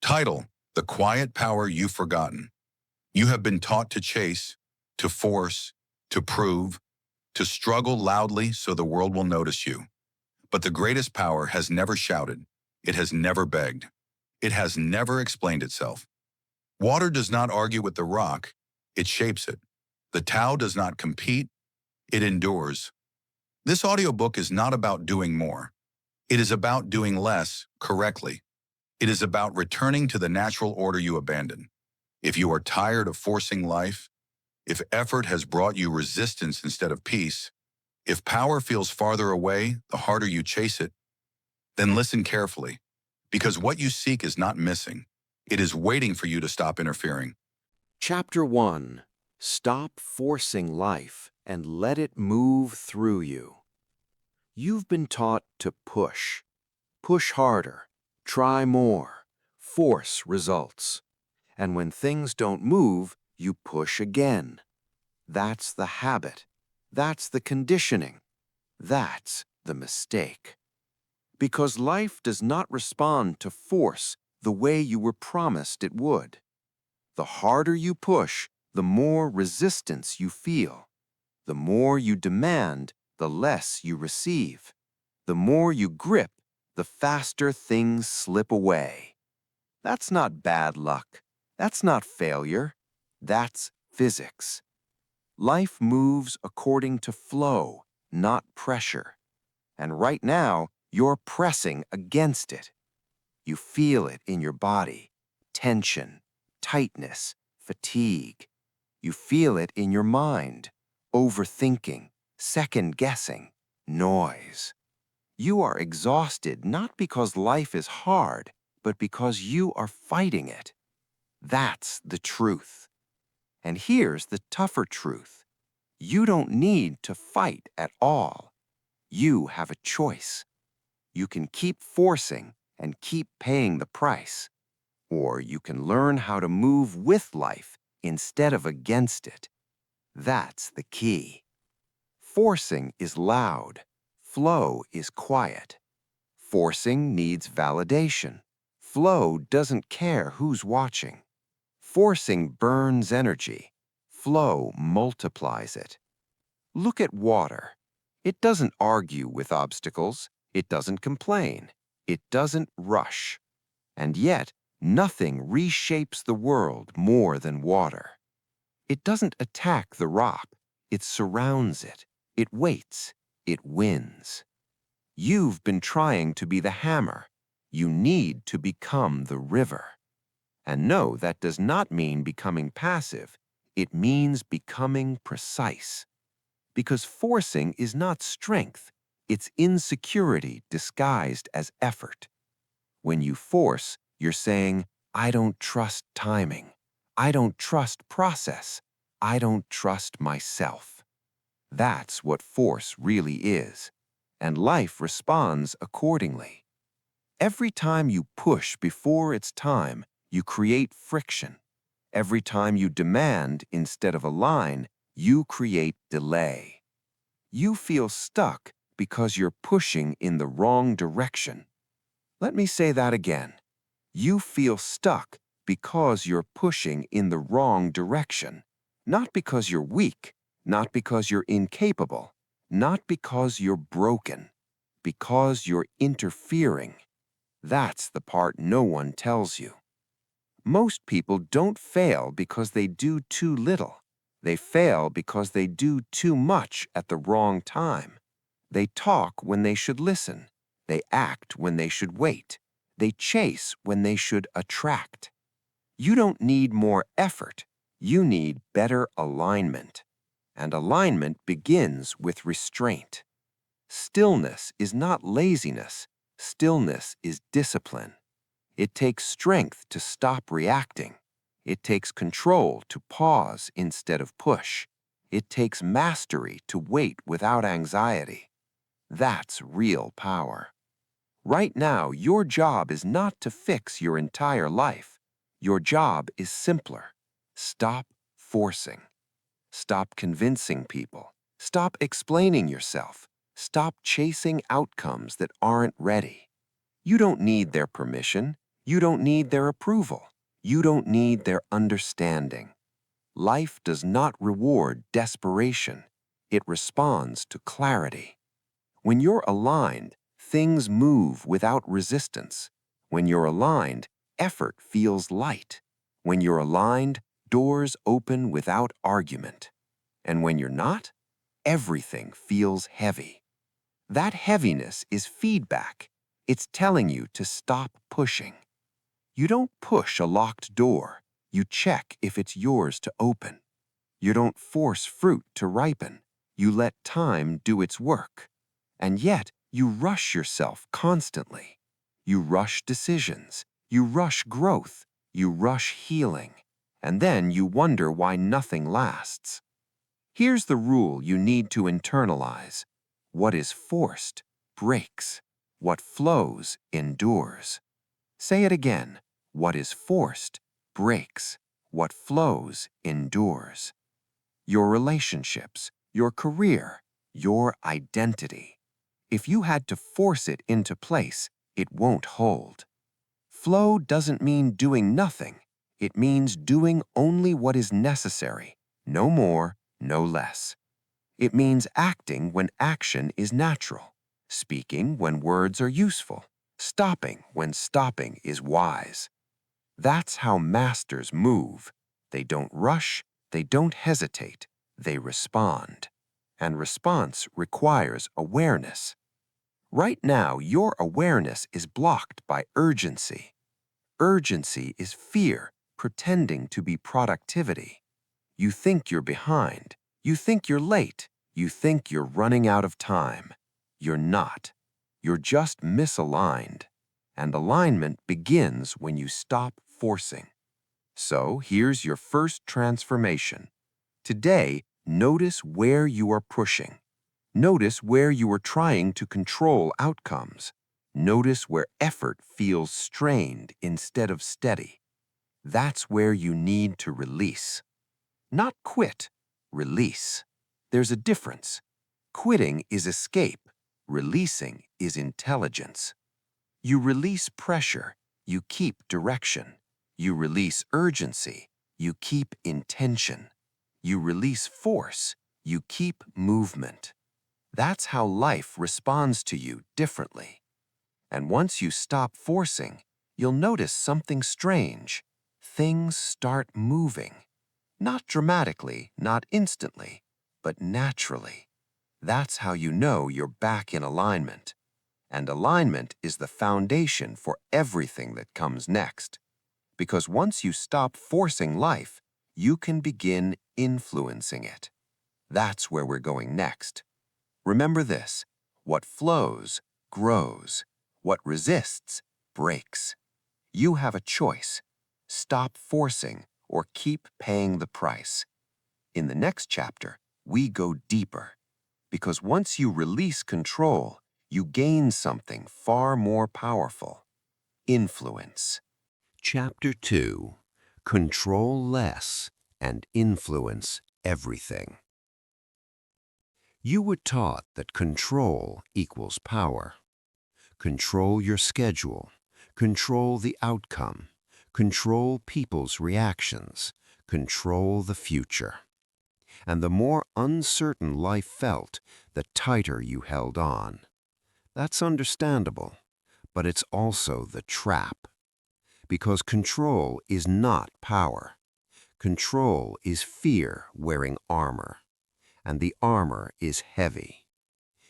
Title: The Quiet Power You've Forgotten. You have been taught to chase, to force, to prove, to struggle loudly so the world will notice you. But the greatest power has never shouted. It has never begged. It has never explained itself. Water does not argue with the rock. It shapes it. The Tao does not compete. It endures. This audiobook is not about doing more. It is about doing less correctly. It is about returning to the natural order you abandoned. If you are tired of forcing life, if effort has brought you resistance instead of peace, if power feels farther away the harder you chase it, then listen carefully, because what you seek is not missing. It is waiting for you to stop interfering. Chapter 1. Stop forcing life and let it move through you. You've been taught to push. Push harder, try more, force results. And when things don't move, you push again. That's the habit. That's the conditioning. That's the mistake. Because life does not respond to force the way you were promised it would. The harder you push, the more resistance you feel. The more you demand, the less you receive. The more you grip, the faster things slip away. That's not bad luck. That's not failure. That's physics. Life moves according to flow, not pressure. And right now, you're pressing against it. You feel it in your body: tension, tightness, fatigue. You feel it in your mind: overthinking, second-guessing, noise. You are exhausted not because life is hard, but because you are fighting it. That's the truth. And here's the tougher truth. You don't need to fight at all. You have a choice. You can keep forcing and keep paying the price, or you can learn how to move with life instead of against it. That's the key. Forcing is loud. Flow is quiet. Forcing needs validation. Flow doesn't care who's watching. Forcing burns energy. Flow multiplies it. Look at water. It doesn't argue with obstacles. It doesn't complain. It doesn't rush. And yet, nothing reshapes the world more than water. It doesn't attack the rock. It surrounds it. It waits. It wins. You've been trying to be the hammer. You need to become the river. And no, that does not mean becoming passive. It means becoming precise. Because forcing is not strength. It's insecurity disguised as effort. When you force, you're saying, I don't trust timing. I don't trust process. I don't trust myself. That's what force really is. And life responds accordingly. Every time you push before it's time, you create friction. Every time you demand instead of align, you create delay. You feel stuck because you're pushing in the wrong direction. Let me say that again. You feel stuck because you're pushing in the wrong direction. Not because you're weak, not because you're incapable, not because you're broken, because you're interfering. That's the part no one tells you. Most people don't fail because they do too little. They fail because they do too much at the wrong time. They talk when they should listen. They act when they should wait. They chase when they should attract. You don't need more effort. You need better alignment. And alignment begins with restraint. Stillness is not laziness. Stillness is discipline. It takes strength to stop reacting. It takes control to pause instead of push. It takes mastery to wait without anxiety. That's real power. Right now, your job is not to fix your entire life. Your job is simpler. Stop forcing. Stop convincing people. Stop explaining yourself. Stop chasing outcomes that aren't ready. You don't need their permission. You don't need their approval. You don't need their understanding. Life does not reward desperation. It responds to clarity. When you're aligned, things move without resistance. When you're aligned, effort feels light. When you're aligned, doors open without argument. And when you're not, everything feels heavy. That heaviness is feedback. It's telling you to stop pushing. You don't push a locked door. You check if it's yours to open. You don't force fruit to ripen. You let time do its work. And yet, you rush yourself constantly. You rush decisions. You rush growth. You rush healing. And then you wonder why nothing lasts. Here's the rule you need to internalize. What is forced breaks. What flows endures. Say it again. What is forced breaks. What flows endures. Your relationships, your career, your identity. If you had to force it into place, it won't hold. Flow doesn't mean doing nothing. It means doing only what is necessary, no more, no less. It means acting when action is natural, speaking when words are useful, stopping when stopping is wise. That's how masters move. They don't rush, they don't hesitate, they respond. And response requires awareness. Right now, your awareness is blocked by urgency. Urgency is fear pretending to be productivity. You think you're behind. You think you're late. You think you're running out of time. You're not. You're just misaligned. And alignment begins when you stop forcing. So here's your first transformation. Today, notice where you are pushing. Notice where you are trying to control outcomes. Notice where effort feels strained instead of steady. That's where you need to release. Not quit, release. There's a difference. Quitting is escape. Releasing is intelligence. You release pressure, you keep direction. You release urgency, you keep intention. You release force, you keep movement. That's how life responds to you differently. And once you stop forcing, you'll notice something strange. Things start moving. Not dramatically, not instantly, but naturally. That's how you know you're back in alignment. And alignment is the foundation for everything that comes next. Because once you stop forcing life, you can begin influencing it. That's where we're going next. Remember this: what flows, grows. What resists, breaks. You have a choice. Stop forcing or keep paying the price. In the next chapter, we go deeper. Because once you release control, you gain something far more powerful: influence. Chapter 2: Control less and influence everything. You were taught that control equals power. Control your schedule. Control the outcome. Control people's reactions. Control the future. And the more uncertain life felt, the tighter you held on. That's understandable, but it's also the trap. Because control is not power. Control is fear wearing armor. And the armor is heavy.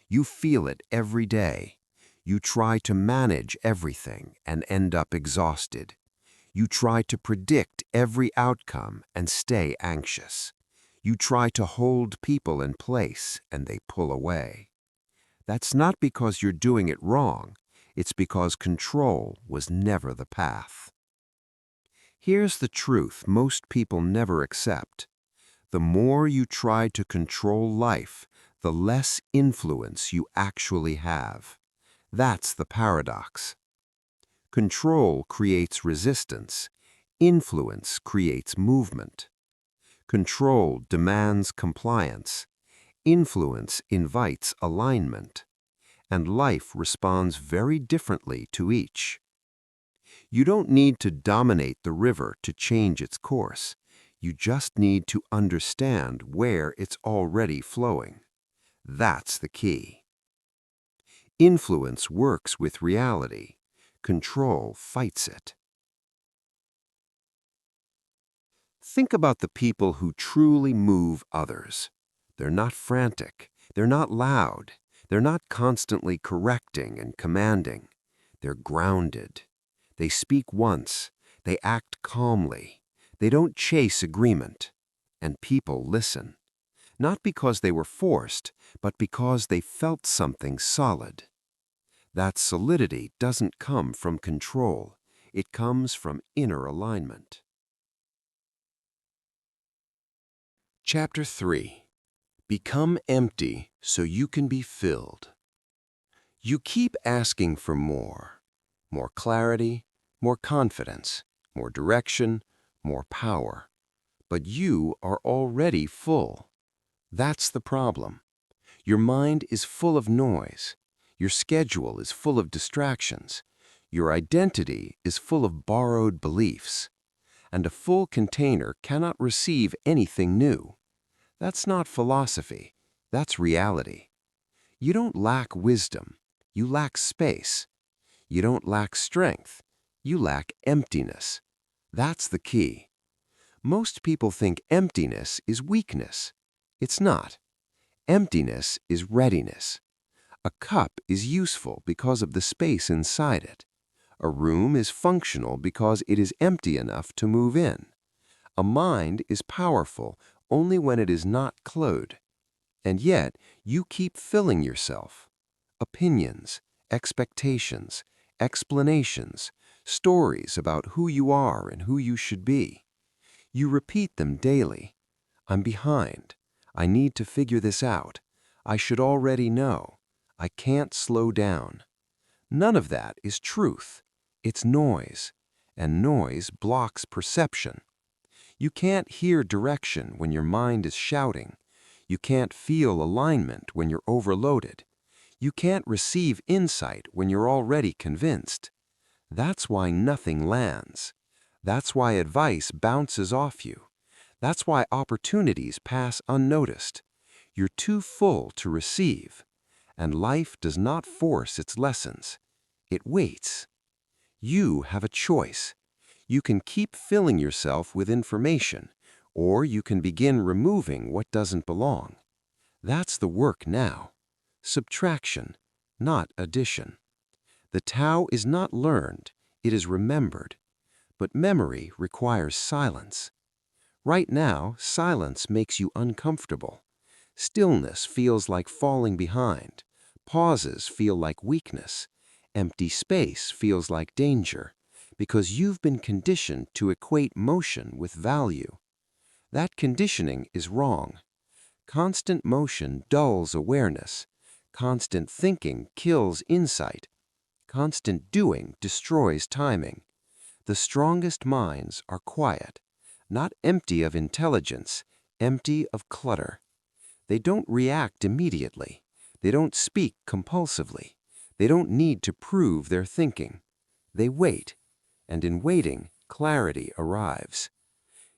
You feel it every day. You try to manage everything and end up exhausted. You try to predict every outcome and stay anxious. You try to hold people in place and they pull away. That's not because you're doing it wrong. It's because control was never the path. Here's the truth most people never accept. The more you try to control life, the less influence you actually have. That's the paradox. Control creates resistance. Influence creates movement. Control demands compliance. Influence invites alignment. And life responds very differently to each. You don't need to dominate the river to change its course. You just need to understand where it's already flowing. That's the key. Influence works with reality. Control fights it. Think about the people who truly move others. They're not frantic. They're not loud. They're not constantly correcting and commanding. They're grounded. They speak once. They act calmly. They don't chase agreement. And people listen. Not because they were forced, but because they felt something solid. That solidity doesn't come from control. It comes from inner alignment. Chapter 3. Become empty so you can be filled. You keep asking for more clarity, more confidence, more direction, more power. But you are already full. That's the problem. Your mind is full of noise. Your schedule is full of distractions. Your identity is full of borrowed beliefs. And a full container cannot receive anything new. That's not philosophy. That's reality. You don't lack wisdom. You lack space. You don't lack strength. You lack emptiness. That's the key. Most people think emptiness is weakness. It's not. Emptiness is readiness. A cup is useful because of the space inside it. A room is functional because it is empty enough to move in. A mind is powerful only when it is not clothed. And yet, you keep filling yourself. Opinions, expectations, explanations, stories about who you are and who you should be. You repeat them daily. I'm behind. I need to figure this out. I should already know. I can't slow down. None of that is truth. It's noise, and noise blocks perception. You can't hear direction when your mind is shouting. You can't feel alignment when you're overloaded. You can't receive insight when you're already convinced. That's why nothing lands. That's why advice bounces off you. That's why opportunities pass unnoticed. You're too full to receive. And life does not force its lessons. It waits. You have a choice. You can keep filling yourself with information, or you can begin removing what doesn't belong. That's the work now. Subtraction, not addition. The Tao is not learned, it is remembered. But memory requires silence. Right now, silence makes you uncomfortable. Stillness feels like falling behind. Pauses feel like weakness. Empty space feels like danger, because you've been conditioned to equate motion with value. That conditioning is wrong. Constant motion dulls awareness. Constant thinking kills insight. Constant doing destroys timing. The strongest minds are quiet, not empty of intelligence, empty of clutter. They don't react immediately. They don't speak compulsively. They don't need to prove their thinking. They wait, and in waiting, clarity arrives.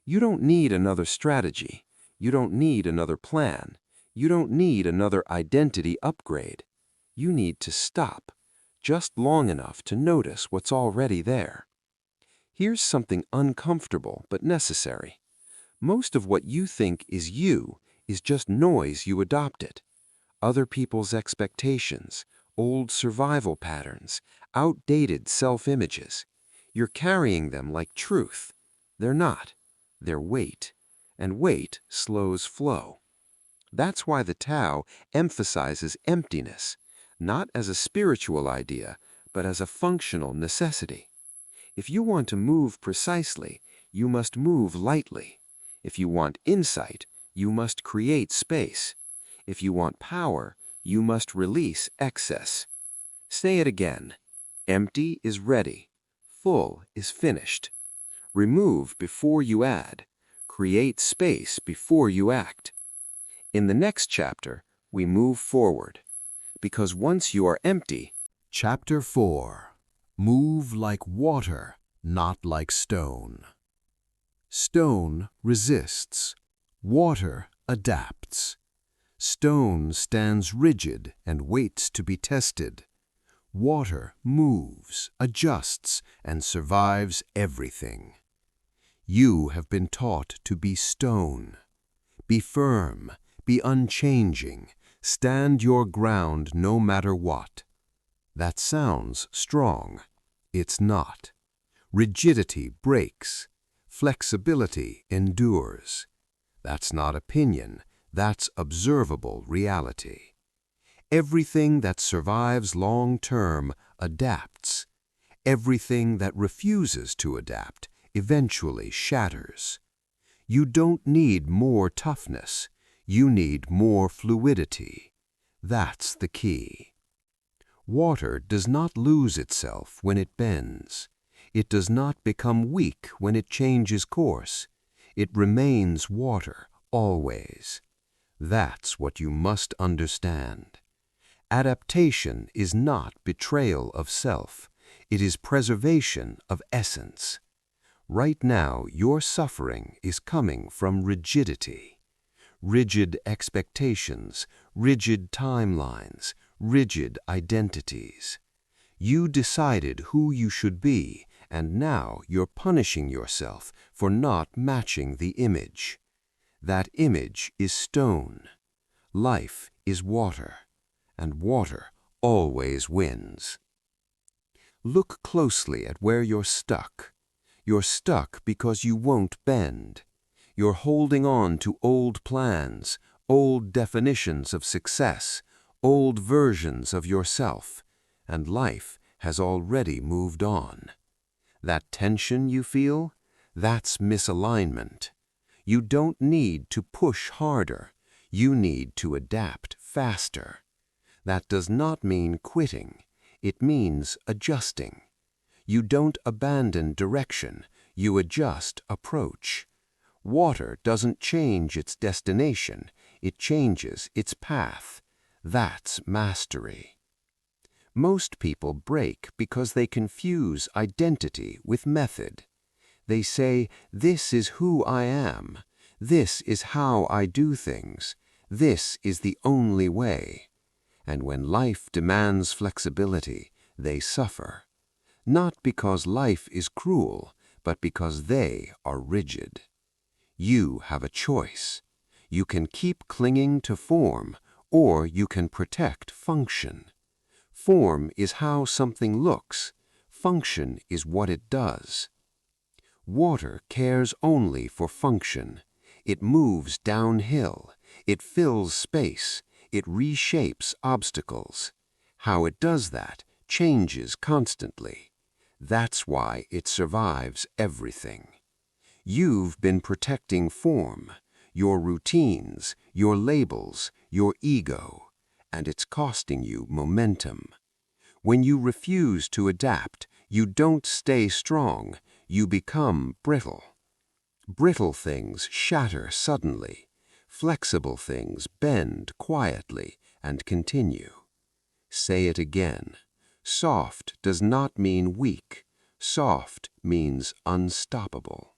You don't need another strategy. You don't need another plan. You don't need another identity upgrade. You need to stop, just long enough to notice what's already there. Here's something uncomfortable but necessary. Most of what you think is you is just noise you adopted. Other people's expectations, old survival patterns, outdated self-images. You're carrying them like truth. They're not. They're weight. And weight slows flow. That's why the Tao emphasizes emptiness, not as a spiritual idea, but as a functional necessity. If you want to move precisely, you must move lightly. If you want insight, you must create space. If you want power, you must release excess. Say it again. Empty is ready. Full is finished. Remove before you add. Create space before you act. In the next chapter, we move forward. Because once you are empty, Chapter 4. Move like water, not like stone. Stone resists. Water adapts. Stone stands rigid and waits to be tested. Water moves, adjusts, and survives everything. You have been taught to be stone. Be firm, be unchanging, stand your ground no matter what. That sounds strong. It's not. Rigidity breaks. Flexibility endures. That's not opinion, that's observable reality. Everything that survives long-term adapts. Everything that refuses to adapt eventually shatters. You don't need more toughness, you need more fluidity. That's the key. Water does not lose itself when it bends. It does not become weak when it changes course. It remains water, always. That's what you must understand. Adaptation is not betrayal of self. It is preservation of essence. Right now, your suffering is coming from rigidity. Rigid expectations, rigid timelines, rigid identities. You decided who you should be, and now you're punishing yourself for not matching the image. That image is stone. Life is water, and water always wins. Look closely at where you're stuck. You're stuck because you won't bend. You're holding on to old plans, old definitions of success, old versions of yourself, and life has already moved on. That tension you feel, that's misalignment. You don't need to push harder, you need to adapt faster. That does not mean quitting, it means adjusting. You don't abandon direction, you adjust approach. Water doesn't change its destination, it changes its path. That's mastery. Most people break because they confuse identity with method. They say, this is who I am, this is how I do things, this is the only way. And when life demands flexibility, they suffer. Not because life is cruel, but because they are rigid. You have a choice. You can keep clinging to form, or you can protect function. Form is how something looks. Function is what it does. Water cares only for function. It moves downhill. It fills space. It reshapes obstacles. How it does that changes constantly. That's why it survives everything. You've been protecting form, your routines, your labels, your ego, and it's costing you momentum. When you refuse to adapt, you don't stay strong, you become brittle. Brittle things shatter suddenly. Flexible things bend quietly and continue. Say it again. Soft does not mean weak. Soft means unstoppable.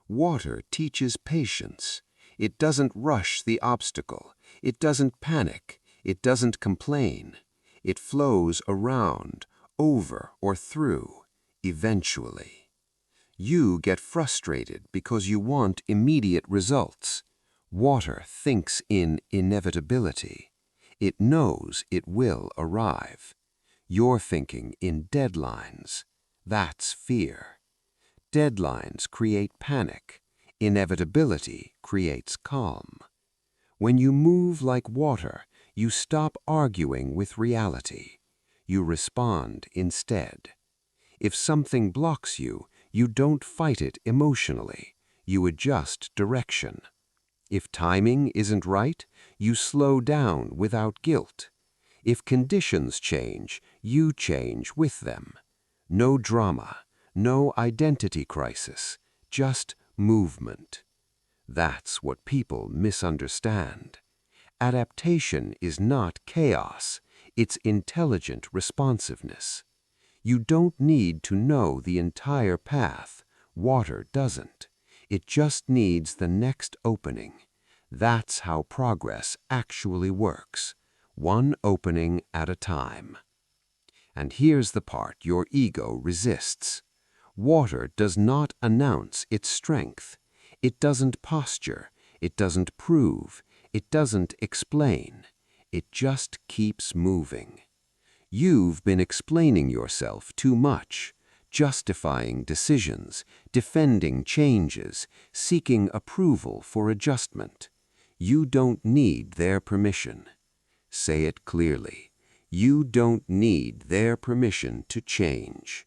Water teaches patience. It doesn't rush the obstacle. It doesn't panic. It doesn't complain. It flows around, over or through, eventually. You get frustrated because you want immediate results. Water thinks in inevitability. It knows it will arrive. You're thinking in deadlines. That's fear. Deadlines create panic. Inevitability creates calm. When you move like water, you stop arguing with reality. You respond instead. If something blocks you, you don't fight it emotionally. You adjust direction. If timing isn't right, you slow down without guilt. If conditions change, you change with them. No drama, no identity crisis, just movement. That's what people misunderstand. Adaptation is not chaos, it's intelligent responsiveness. You don't need to know the entire path. Water doesn't. It just needs the next opening. That's how progress actually works, one opening at a time. And here's the part your ego resists. Water does not announce its strength. It doesn't posture. It doesn't prove. It doesn't explain. It just keeps moving. You've been explaining yourself too much, justifying decisions, defending changes, seeking approval for adjustment. You don't need their permission. Say it clearly. You don't need their permission to change.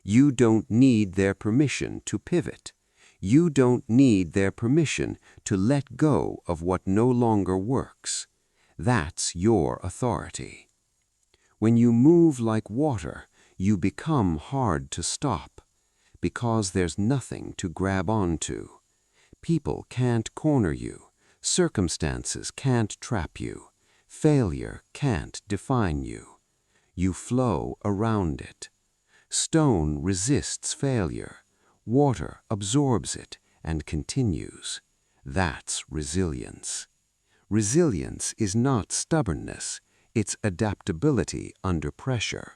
You don't need their permission to pivot. You don't need their permission to let go of what no longer works. That's your authority. When you move like water, you become hard to stop, because there's nothing to grab onto. People can't corner you. Circumstances can't trap you. Failure can't define you. You flow around it. Stone resists failure. Water absorbs it and continues. That's resilience. Resilience is not stubbornness. It's adaptability under pressure.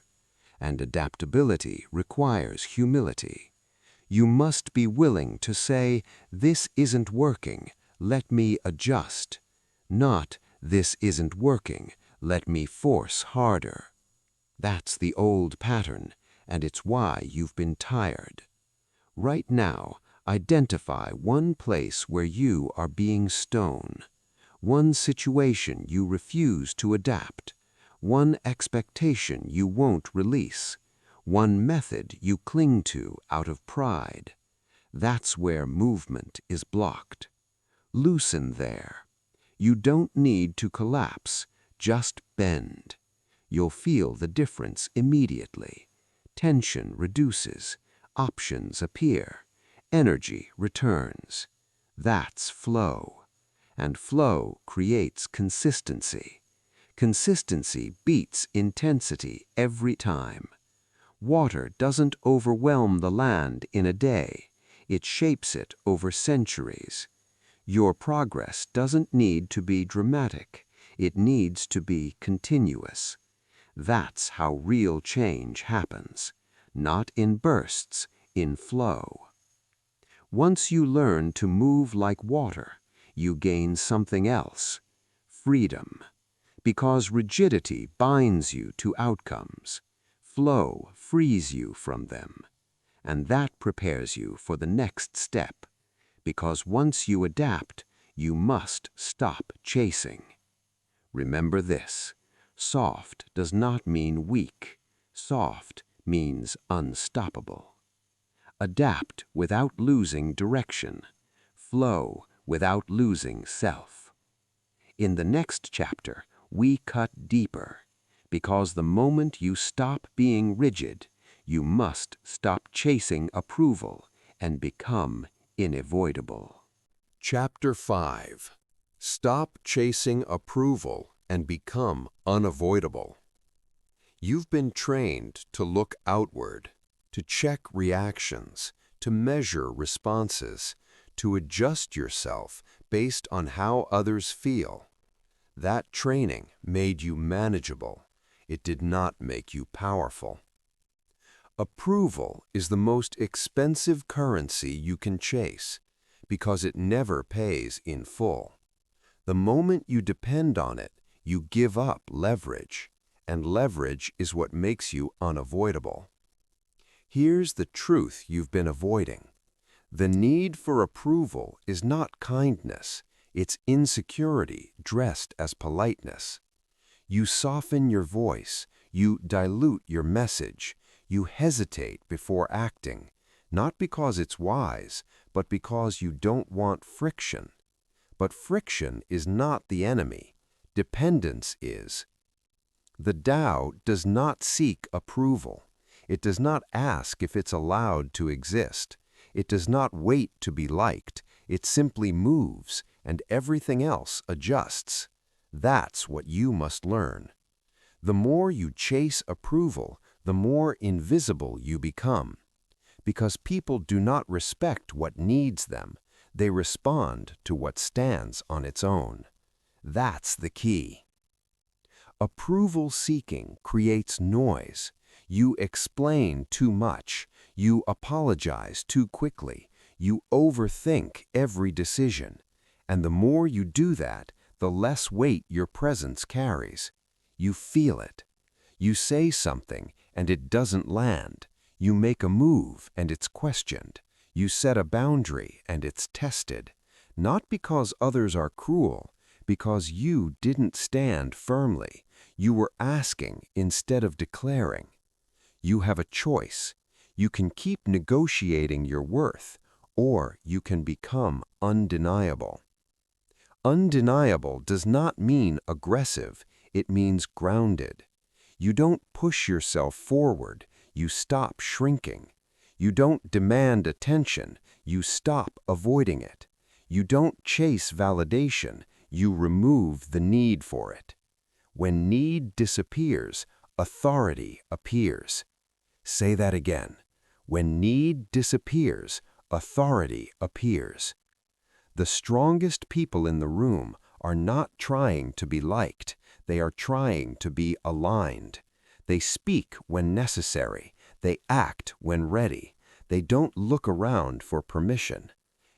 And adaptability requires humility. You must be willing to say, "This isn't working, let me adjust." Not, "This isn't working, let me force harder." That's the old pattern, and it's why you've been tired. Right now, identify one place where you are being stone. One situation you refuse to adapt, one expectation you won't release, one method you cling to out of pride. That's where movement is blocked. Loosen there. You don't need to collapse, just bend. You'll feel the difference immediately. Tension reduces, options appear, energy returns. That's flow. And flow creates consistency. Consistency beats intensity every time. Water doesn't overwhelm the land in a day. It shapes it over centuries. Your progress doesn't need to be dramatic. It needs to be continuous. That's how real change happens. Not in bursts, in flow. Once you learn to move like water, you gain something else, freedom. Because rigidity binds you to outcomes. Flow frees you from them. And that prepares you for the next step. Because once you adapt, you must stop chasing. Remember this, soft does not mean weak. Soft means unstoppable. Adapt without losing direction. Flow without losing self. In the next chapter, we cut deeper, because the moment you stop being rigid, you must stop chasing approval and become unavoidable. Chapter 5. Stop chasing approval and become unavoidable. You've been trained to look outward, to check reactions, to measure responses, to adjust yourself based on how others feel. That training made you manageable. It did not make you powerful. Approval is the most expensive currency you can chase because it never pays in full. The moment you depend on it, you give up leverage, and leverage is what makes you unavoidable. Here's the truth you've been avoiding. The need for approval is not kindness, it's insecurity dressed as politeness. You soften your voice, you dilute your message, you hesitate before acting, not because it's wise, but because you don't want friction. But friction is not the enemy, dependence is. The Tao does not seek approval. It does not ask if it's allowed to exist. It does not wait to be liked. It simply moves, and everything else adjusts. That's what you must learn. The more you chase approval, the more invisible you become. Because people do not respect what needs them, they respond to what stands on its own. That's the key. Approval seeking creates noise. You explain too much. You apologize too quickly. You overthink every decision. And the more you do that, the less weight your presence carries. You feel it. You say something and it doesn't land. You make a move and it's questioned. You set a boundary and it's tested. Not because others are cruel, because you didn't stand firmly. You were asking instead of declaring. You have a choice. You can keep negotiating your worth, or you can become undeniable. Undeniable does not mean aggressive, it means grounded. You don't push yourself forward, you stop shrinking. You don't demand attention, you stop avoiding it. You don't chase validation, you remove the need for it. When need disappears, authority appears. Say that again. When need disappears, authority appears. The strongest people in the room are not trying to be liked, they are trying to be aligned. They speak when necessary, they act when ready. They don't look around for permission.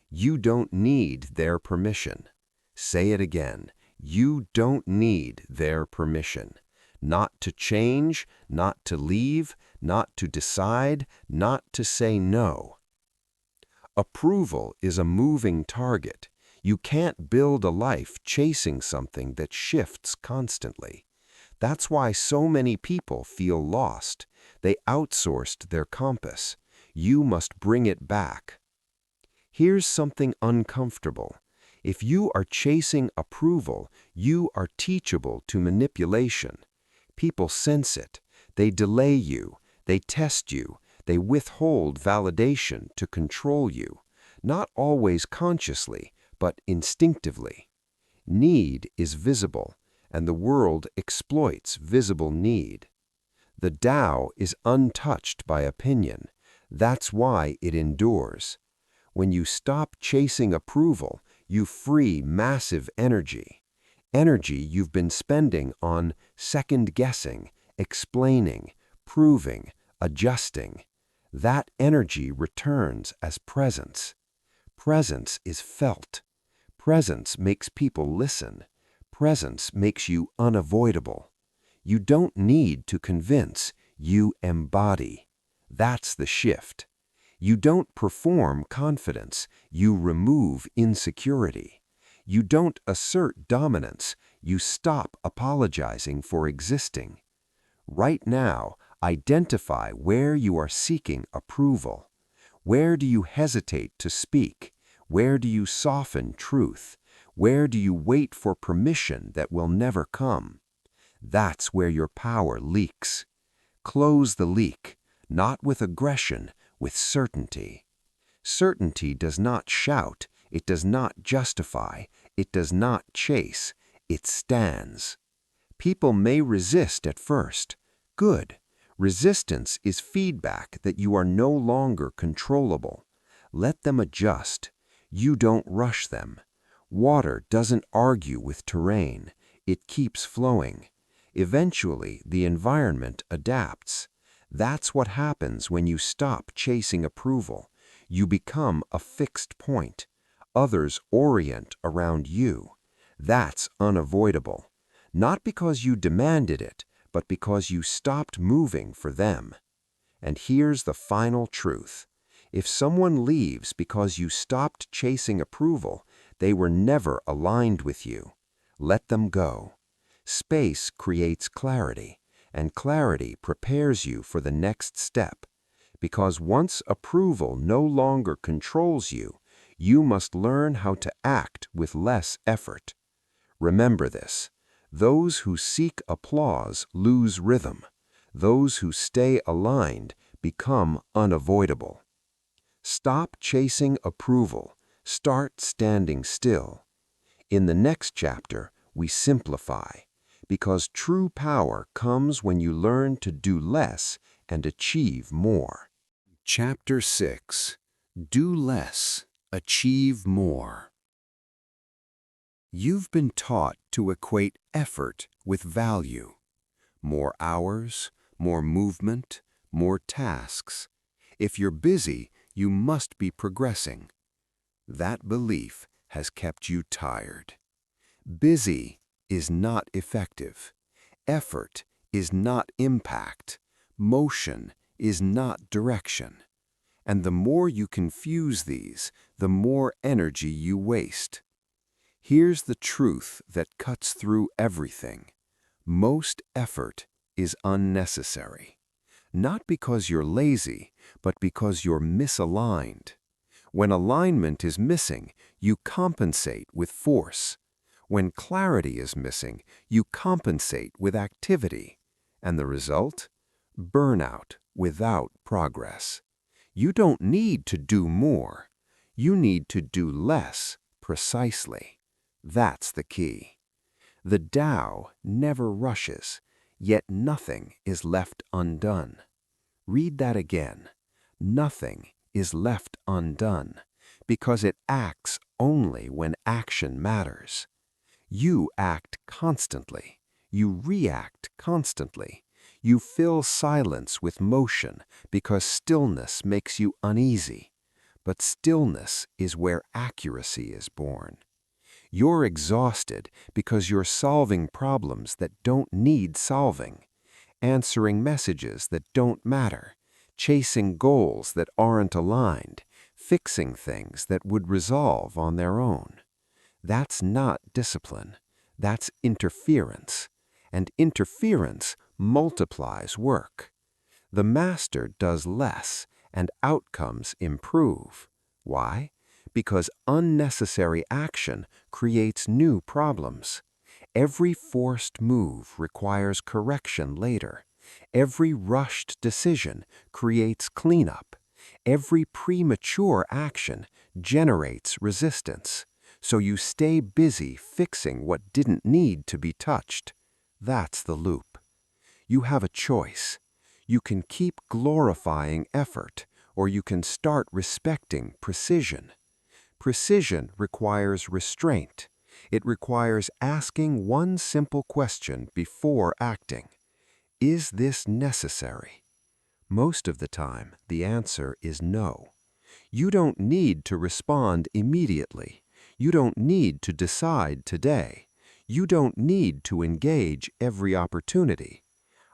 You don't need their permission. Say it again. You don't need their permission. Not to change, not to leave, not to decide, not to say no. Approval is a moving target. You can't build a life chasing something that shifts constantly. That's why so many people feel lost. They outsourced their compass. You must bring it back. Here's something uncomfortable. If you are chasing approval, you are teachable to manipulation. People sense it. They delay you. They test you. They withhold validation to control you, not always consciously, but instinctively. Need is visible, and the world exploits visible need. The Tao is untouched by opinion. That's why it endures. When you stop chasing approval, you free massive energy. Energy you've been spending on second-guessing, explaining, proving, adjusting. That energy returns as presence. Presence is felt. Presence makes people listen. Presence makes you unavoidable. You don't need to convince, you embody. That's the shift. You don't perform confidence, you remove insecurity. You don't assert dominance, you stop apologizing for existing. Right now, identify where you are seeking approval. Where do you hesitate to speak? Where do you soften truth? Where do you wait for permission that will never come? That's where your power leaks. Close the leak, not with aggression, with certainty. Certainty does not shout, it does not justify, it does not chase, it stands. People may resist at first. Good. Resistance is feedback that you are no longer controllable. Let them adjust. You don't rush them. Water doesn't argue with terrain. It keeps flowing. Eventually, the environment adapts. That's what happens when you stop chasing approval. You become a fixed point. Others orient around you. That's unavoidable. Not because you demanded it, but because you stopped moving for them. And here's the final truth. If someone leaves because you stopped chasing approval, they were never aligned with you. Let them go. Space creates clarity, and clarity prepares you for the next step. Because once approval no longer controls you, you must learn how to act with less effort. Remember this. Those who seek applause lose rhythm. Those who stay aligned become unavoidable. Stop chasing approval. Start standing still. In the next chapter, we simplify, because true power comes when you learn to do less and achieve more. Chapter 6. Do less, achieve more. You've been taught to equate effort with value. More hours, more movement, more tasks. If you're busy, you must be progressing. That belief has kept you tired. Busy is not effective. Effort is not impact. Motion is not direction. And the more you confuse these, the more energy you waste. Here's the truth that cuts through everything. Most effort is unnecessary. Not because you're lazy, but because you're misaligned. When alignment is missing, you compensate with force. When clarity is missing, you compensate with activity. And the result? Burnout without progress. You don't need to do more. You need to do less precisely. That's the key. The Tao never rushes, yet nothing is left undone. Read that again. Nothing is left undone, because it acts only when action matters. You act constantly. You react constantly. You fill silence with motion because stillness makes you uneasy. But stillness is where accuracy is born. You're exhausted because you're solving problems that don't need solving, answering messages that don't matter, chasing goals that aren't aligned, fixing things that would resolve on their own. That's not discipline. That's interference. And interference multiplies work. The master does less, and outcomes improve. Why? Because unnecessary action creates new problems. Every forced move requires correction later. Every rushed decision creates cleanup. Every premature action generates resistance. So you stay busy fixing what didn't need to be touched. That's the loop. You have a choice. You can keep glorifying effort, or you can start respecting precision. Precision requires restraint. It requires asking one simple question before acting. Is this necessary? Most of the time, the answer is no. You don't need to respond immediately. You don't need to decide today. You don't need to engage every opportunity.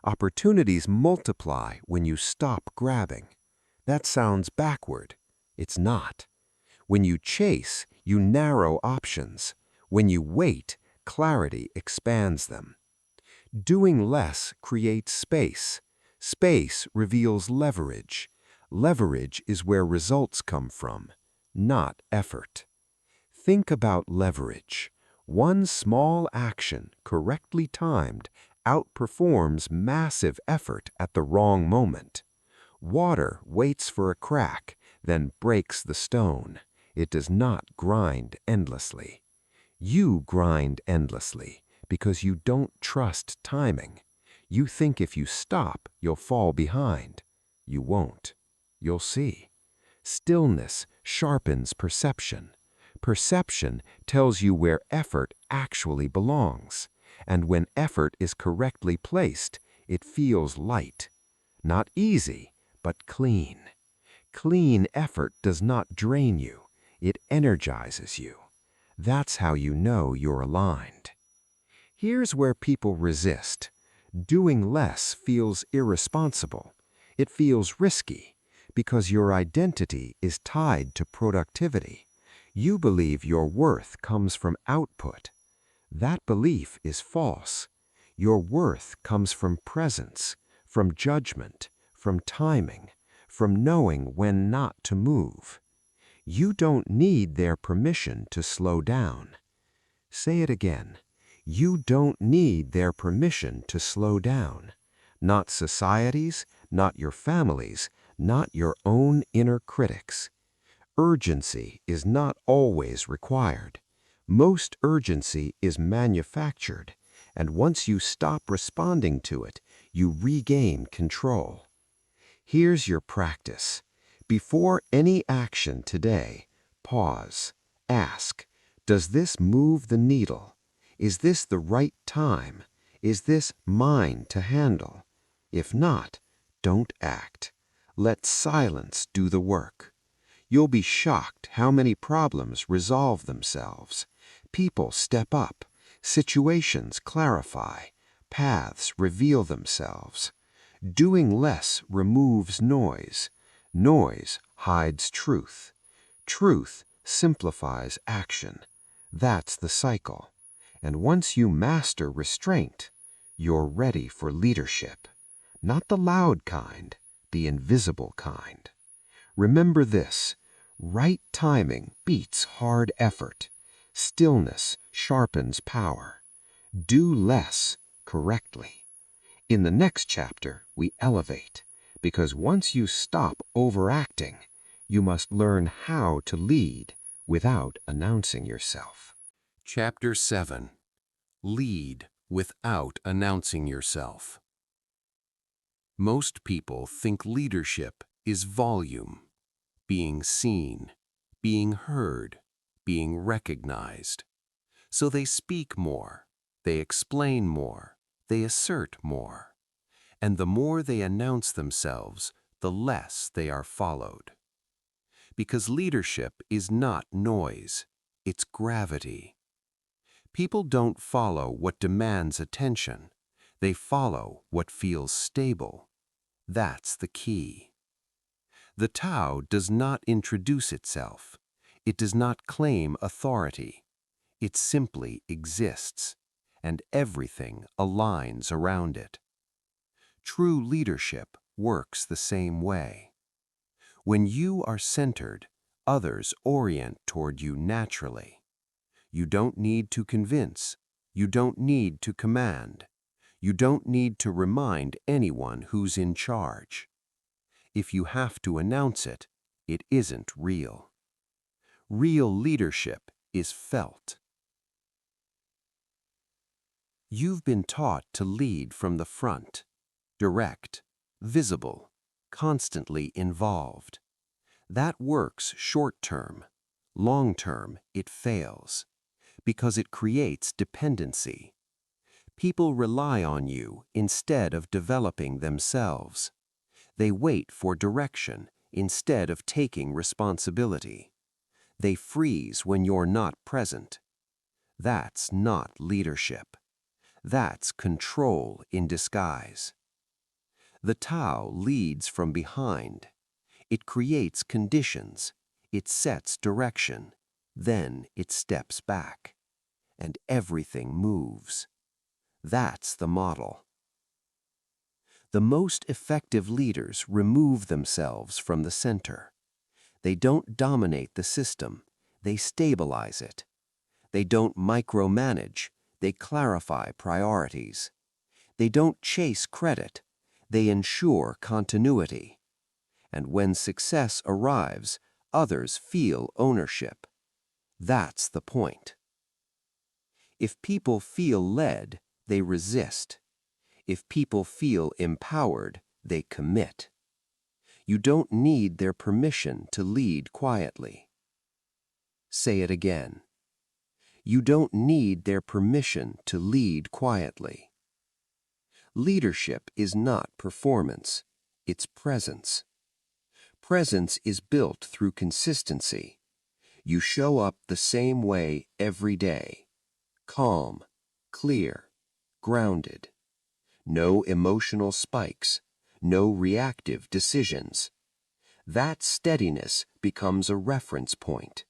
Opportunities multiply when you stop grabbing. That sounds backward. It's not. When you chase, you narrow options. When you wait, clarity expands them. Doing less creates space. Space reveals leverage. Leverage is where results come from, not effort. Think about leverage. One small action, correctly timed, outperforms massive effort at the wrong moment. Water waits for a crack, then breaks the stone. It does not grind endlessly. You grind endlessly because you don't trust timing. You think if you stop, you'll fall behind. You won't. You'll see. Stillness sharpens perception. Perception tells you where effort actually belongs. And when effort is correctly placed, it feels light. Not easy, but clean. Clean effort does not drain you. It energizes you. That's how you know you're aligned. Here's where people resist. Doing less feels irresponsible. It feels risky because your identity is tied to productivity. You believe your worth comes from output. That belief is false. Your worth comes from presence, from judgment, from timing, from knowing when not to move. You don't need their permission to slow down. Say it again. You don't need their permission to slow down. Not society's, not your family's, not your own inner critics. Urgency is not always required. Most urgency is manufactured, and once you stop responding to it, you regain control. Here's your practice. Before any action today, pause. Ask, does this move the needle? Is this the right time? Is this mine to handle? If not, don't act. Let silence do the work. You'll be shocked how many problems resolve themselves. People step up, situations clarify, paths reveal themselves. Doing less removes noise. Noise hides truth. Truth simplifies action. That's the cycle. And once you master restraint, you're ready for leadership. Not the loud kind, the invisible kind. Remember this, right timing beats hard effort. Stillness sharpens power. Do less correctly. In the next chapter, we elevate, because once you stop overacting, you must learn how to lead without announcing yourself. Chapter 7. Lead without announcing yourself. Most people think leadership is volume, being seen, being heard, being recognized. So they speak more, they explain more, they assert more. And the more they announce themselves, the less they are followed. Because leadership is not noise, it's gravity. People don't follow what demands attention. They follow what feels stable. That's the key. The Tao does not introduce itself. It does not claim authority. It simply exists, and everything aligns around it. True leadership works the same way. When you are centered, others orient toward you naturally. You don't need to convince. You don't need to command. You don't need to remind anyone who's in charge. If you have to announce it, it isn't real. Real leadership is felt. You've been taught to lead from the front, direct, visible, constantly involved. That works short-term. Long-term, it fails, because it creates dependency. People rely on you instead of developing themselves. They wait for direction instead of taking responsibility. They freeze when you're not present. That's not leadership. That's control in disguise. The Tao leads from behind. It creates conditions. It sets direction. Then it steps back. And everything moves. That's the model. The most effective leaders remove themselves from the center. They don't dominate the system. They stabilize it. They don't micromanage. They clarify priorities. They don't chase credit. They ensure continuity. And when success arrives, others feel ownership. That's the point. If people feel led, they resist. If people feel empowered, they commit. You don't need their permission to lead quietly. Say it again. You don't need their permission to lead quietly. Leadership is not performance, it's presence. Presence is built through consistency. You show up the same way every day. Calm, clear, grounded. No emotional spikes, no reactive decisions. That steadiness becomes a reference point.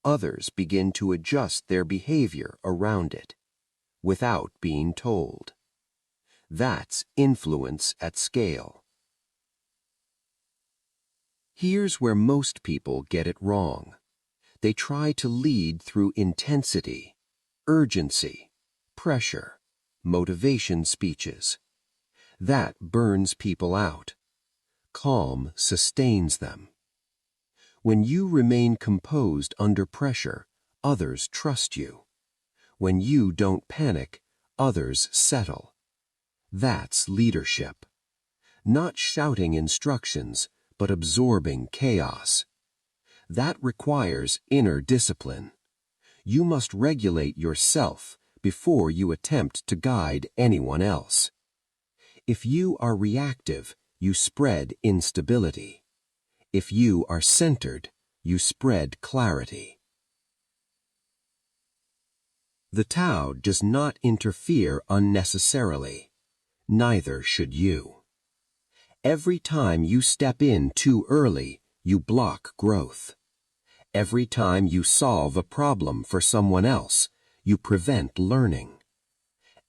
Others begin to adjust their behavior around it, without being told. That's influence at scale. Here's where most people get it wrong. They try to lead through intensity, urgency, pressure, motivation speeches. That burns people out. Calm sustains them. When you remain composed under pressure, others trust you. When you don't panic, others settle. That's leadership. not shouting instructions, but absorbing chaos. That requires inner discipline. You must regulate yourself before you attempt to guide anyone else. If you are reactive, you spread instability. If you are centered, you spread clarity. The Tao does not interfere unnecessarily. Neither should you. Every time you step in too early, you block growth. Every time you solve a problem for someone else, you prevent learning.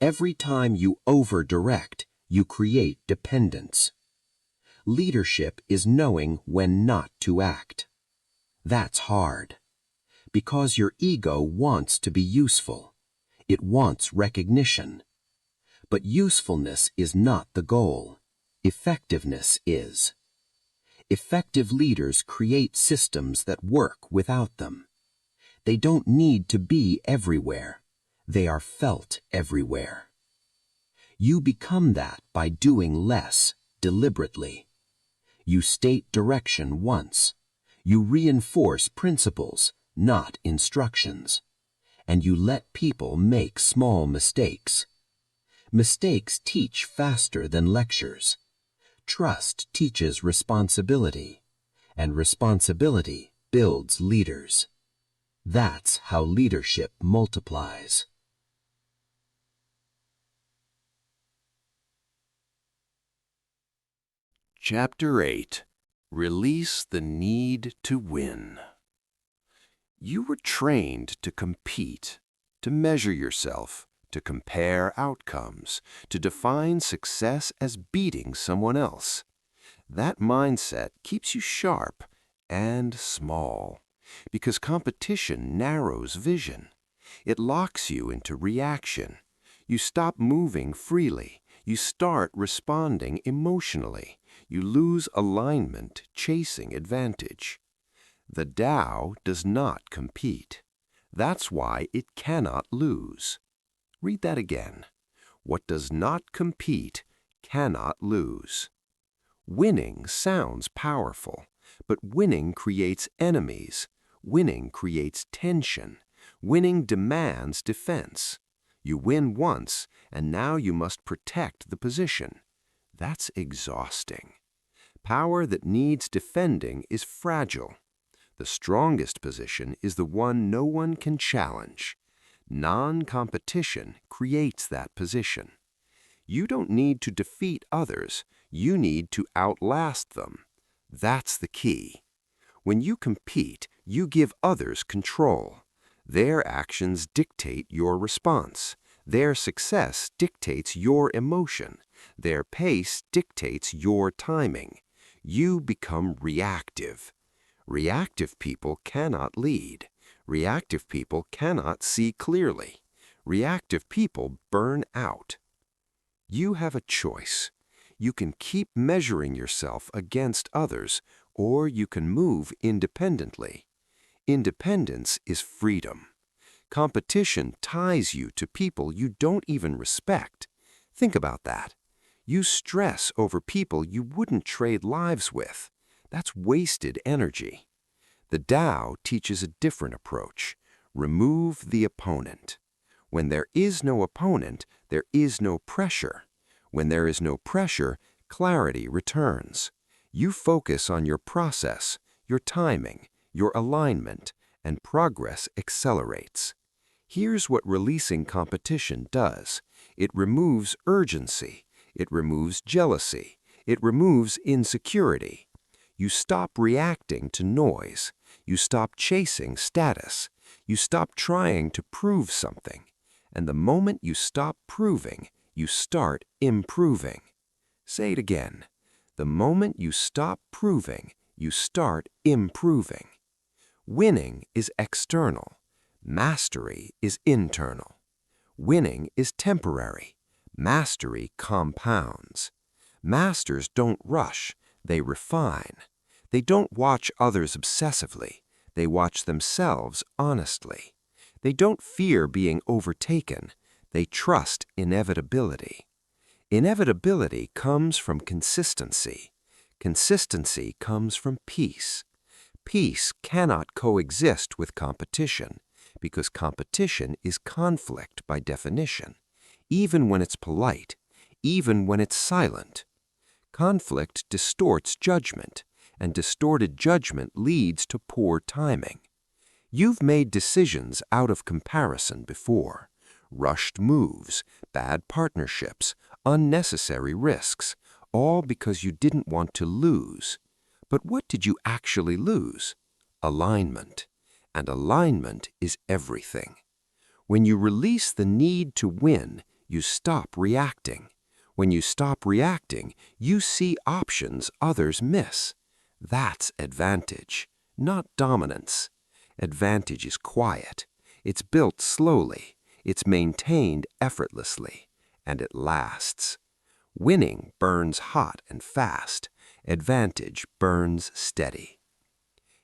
Every time you over-direct, you create dependence. Leadership is knowing when not to act. That's hard. Because your ego wants to be useful. It wants recognition. But usefulness is not the goal. Effectiveness is. Effective leaders create systems that work without them. They don't need to be everywhere. They are felt everywhere. You become that by doing less, deliberately. You state direction once. You reinforce principles, not instructions. And you let people make small mistakes. Mistakes teach faster than lectures. Trust teaches responsibility, and responsibility builds leaders. That's how leadership multiplies. Chapter 8. Release the Need to Win. You were trained to compete, to measure yourself, to compare outcomes, to define success as beating someone else. That mindset keeps you sharp and small, because competition narrows vision. It locks you into reaction. You stop moving freely. You start responding emotionally. You lose alignment, chasing advantage. The Tao does not compete. That's why it cannot lose. Read that again. What does not compete cannot lose. Winning sounds powerful, but winning creates enemies. Winning creates tension. Winning demands defense. You win once, and now you must protect the position. That's exhausting. Power that needs defending is fragile. The strongest position is the one no one can challenge. Non-competition creates that position. You don't need to defeat others. You need to outlast them. That's the key. When you compete, you give others control. Their actions dictate your response. Their success dictates your emotion. Their pace dictates your timing. You become reactive. Reactive people cannot lead. Reactive people cannot see clearly. Reactive people burn out. You have a choice. You can keep measuring yourself against others, or you can move independently. Independence is freedom. Competition ties you to people you don't even respect. Think about that. You stress over people you wouldn't trade lives with. That's wasted energy. The Tao teaches a different approach. Remove the opponent. When there is no opponent, there is no pressure. When there is no pressure, clarity returns. You focus on your process, your timing, your alignment, and progress accelerates. Here's what releasing competition does. It removes urgency. It removes jealousy. It removes insecurity. You stop reacting to noise. You stop chasing status. You stop trying to prove something. And the moment you stop proving, you start improving. Say it again. The moment you stop proving, you start improving. Winning is external. Mastery is internal. Winning is temporary. Mastery compounds. Masters don't rush, they refine. They don't watch others obsessively. They watch themselves honestly. They don't fear being overtaken. They trust inevitability. Inevitability comes from consistency. Consistency comes from peace. Peace cannot coexist with competition, because competition is conflict by definition, even when it's polite, even when it's silent. Conflict distorts judgment, and distorted judgment leads to poor timing. You've made decisions out of comparison before. Rushed moves, bad partnerships, unnecessary risks, all because you didn't want to lose. But what did you actually lose? Alignment. And alignment is everything. When you release the need to win, you stop reacting. When you stop reacting, you see options others miss. That's advantage, not dominance. Advantage is quiet. It's built slowly. It's maintained effortlessly. And it lasts. Winning burns hot and fast. Advantage burns steady.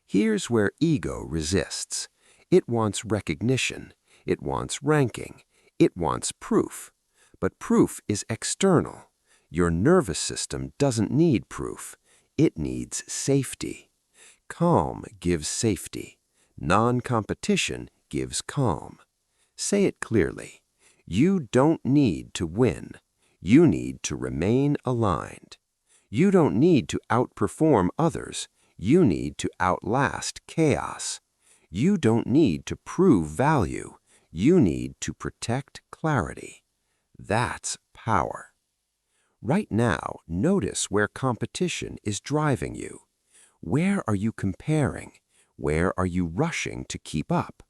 Here's where ego resists. It wants recognition. It wants ranking. It wants proof. But proof is external. Your nervous system doesn't need proof. It needs safety. Calm gives safety. Non-competition gives calm. Say it clearly. You don't need to win. You need to remain aligned. You don't need to outperform others. You need to outlast chaos. You don't need to prove value. You need to protect clarity. That's power. Right now, notice where competition is driving you. Where are you comparing? Where are you rushing to keep up?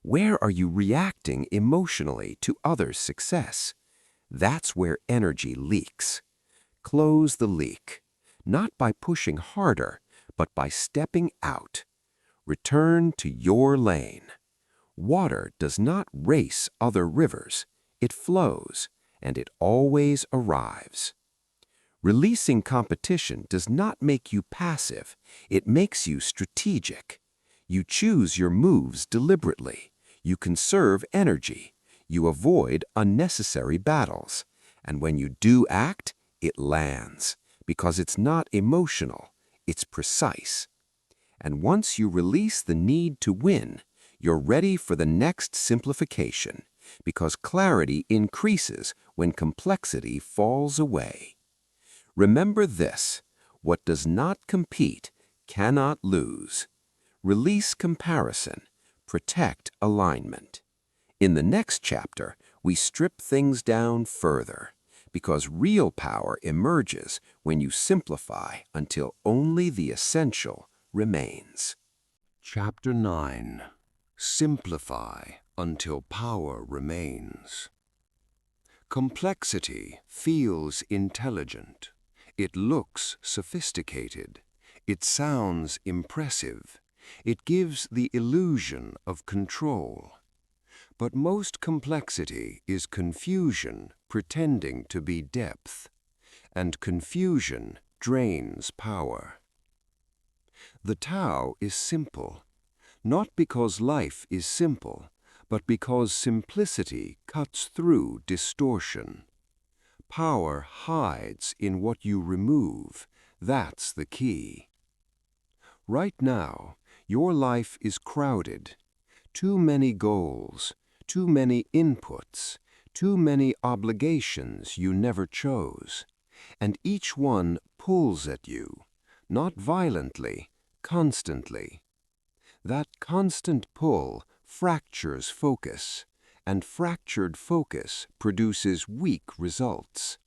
Where are you reacting emotionally to others' success? That's where energy leaks. Close the leak, not by pushing harder, but by stepping out. Return to your lane. Water does not race other rivers. It flows, and it always arrives. Releasing competition does not make you passive. It makes you strategic. You choose your moves deliberately. You conserve energy. You avoid unnecessary battles. And when you do act, it lands, because it's not emotional, it's precise. And once you release the need to win, you're ready for the next simplification, because clarity increases when complexity falls away. Remember this: what does not compete cannot lose. Release comparison, protect alignment. In the next chapter, we strip things down further, because real power emerges when you simplify until only the essential remains. Chapter 9. Simplify until power remains. Complexity feels intelligent. It looks sophisticated. It sounds impressive. It gives the illusion of control. But most complexity is confusion pretending to be depth, and confusion drains power. The Tao is simple, not because life is simple, but because simplicity cuts through distortion. Power hides in what you remove. That's the key. Right now, your life is crowded. Too many goals, too many inputs, too many obligations you never chose. And each one pulls at you, not violently, constantly. That constant pull fractures focus, and fractured focus produces weak results.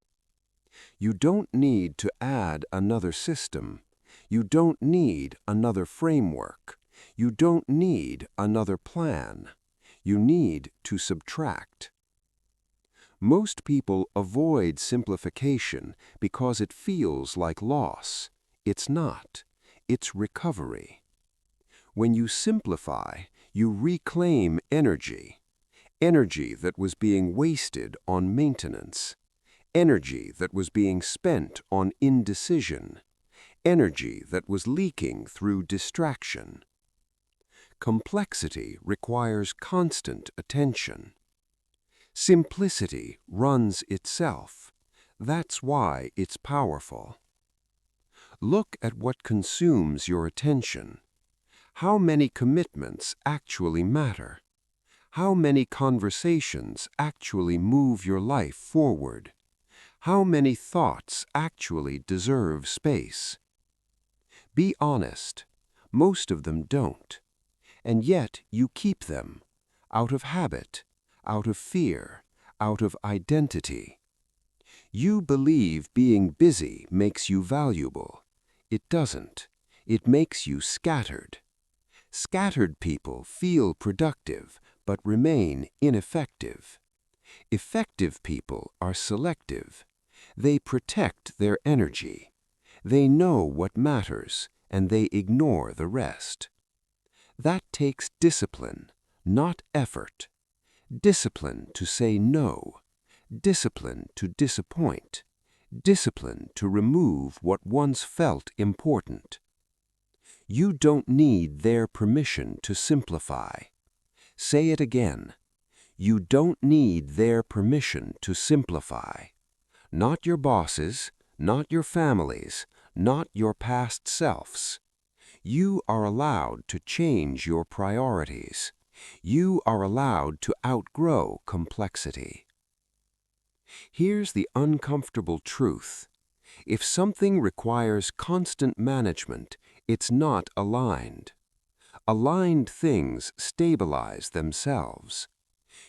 You don't need to add another system. You don't need another framework. You don't need another plan. You need to subtract. Most people avoid simplification because it feels like loss. It's not. It's recovery. When you simplify, you reclaim energy. Energy that was being wasted on maintenance. Energy that was being spent on indecision. Energy that was leaking through distraction. Complexity requires constant attention. Simplicity runs itself. That's why it's powerful. Look at what consumes your attention. How many commitments actually matter? How many conversations actually move your life forward? How many thoughts actually deserve space? Be honest. Most of them don't. And yet you keep them, out of habit, out of fear, out of identity. You believe being busy makes you valuable. It doesn't. It makes you scattered. Scattered people feel productive, but remain ineffective. Effective people are selective. They protect their energy. They know what matters, and they ignore the rest. That takes discipline, not effort. Discipline to say no. Discipline to disappoint. Discipline to remove what once felt important. You don't need their permission to simplify. Say it again. You don't need their permission to simplify. Not your bosses, not your families, not your past selves. You are allowed to change your priorities. You are allowed to outgrow complexity. Here's the uncomfortable truth. If something requires constant management, it's not aligned. Aligned things stabilize themselves.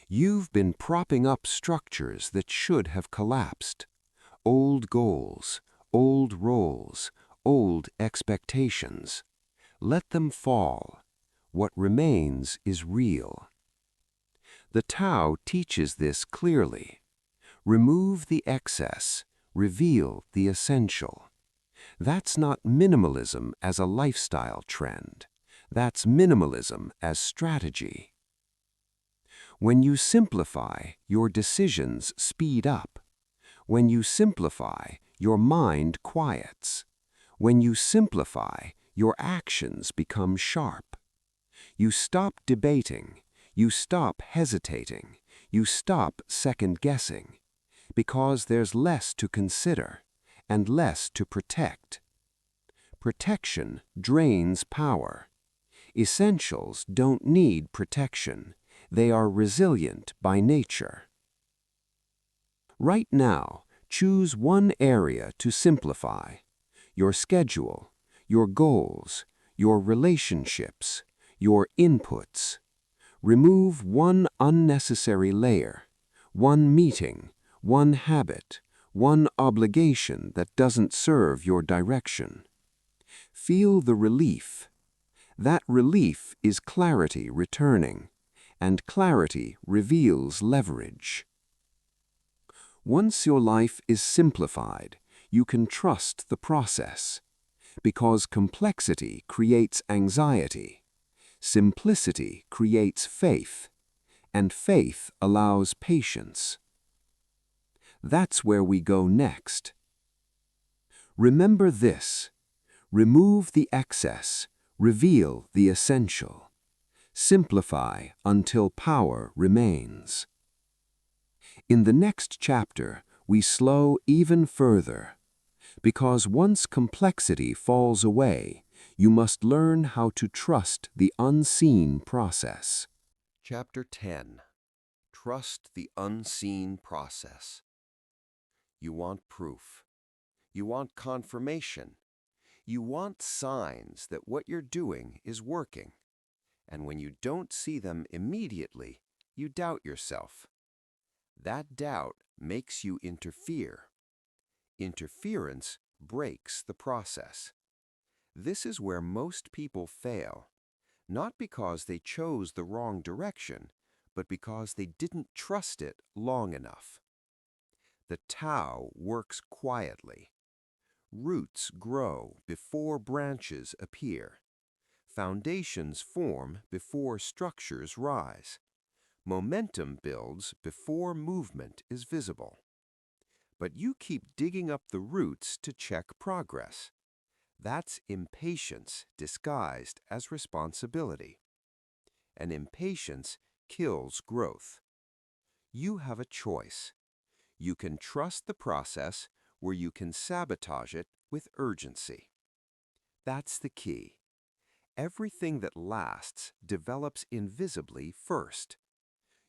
You've been propping up structures that should have collapsed. Old goals, old roles, old expectations. Let them fall. What remains is real. The Tao teaches this clearly. Remove the excess, reveal the essential. That's not minimalism as a lifestyle trend. That's minimalism as strategy. When you simplify, your decisions speed up. When you simplify, your mind quiets. When you simplify, your actions become sharp. You stop debating. You stop hesitating. You stop second-guessing. Because there's less to consider and less to protect. Protection drains power. Essentials don't need protection. They are resilient by nature. Right now, choose one area to simplify. Your schedule, your goals, your relationships, your inputs. Remove one unnecessary layer, one meeting, one habit, one obligation that doesn't serve your direction. Feel the relief. That relief is clarity returning, and clarity reveals leverage. Once your life is simplified, you can trust the process, because complexity creates anxiety, simplicity creates faith, and faith allows patience. That's where we go next. Remember this: remove the excess, reveal the essential. Simplify until power remains. In the next chapter, we slow even further, because once complexity falls away, you must learn how to trust the unseen process. Chapter 10. Trust the unseen process. You want proof. You want confirmation. You want signs that what you're doing is working. And when you don't see them immediately, you doubt yourself. That doubt makes you interfere. Interference breaks the process. This is where most people fail, not because they chose the wrong direction, but because they didn't trust it long enough. The Tao works quietly. Roots grow before branches appear. Foundations form before structures rise. Momentum builds before movement is visible. But you keep digging up the roots to check progress. That's impatience disguised as responsibility. And impatience kills growth. You have a choice. You can trust the process where you can sabotage it with urgency. That's the key. Everything that lasts develops invisibly first.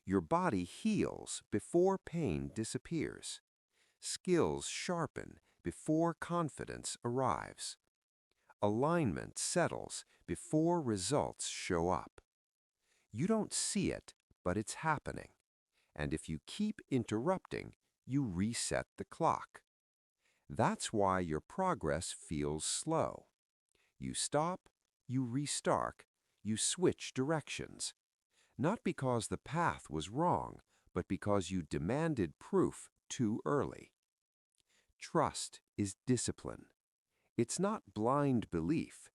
Your body heals before pain disappears. Skills sharpen before confidence arrives. Alignment settles before results show up. You don't see it, but it's happening. And if you keep interrupting, you reset the clock. That's why your progress feels slow. You stop, you restart, you switch directions. Not because the path was wrong, but because you demanded proof too early. Trust is discipline. It's not blind belief.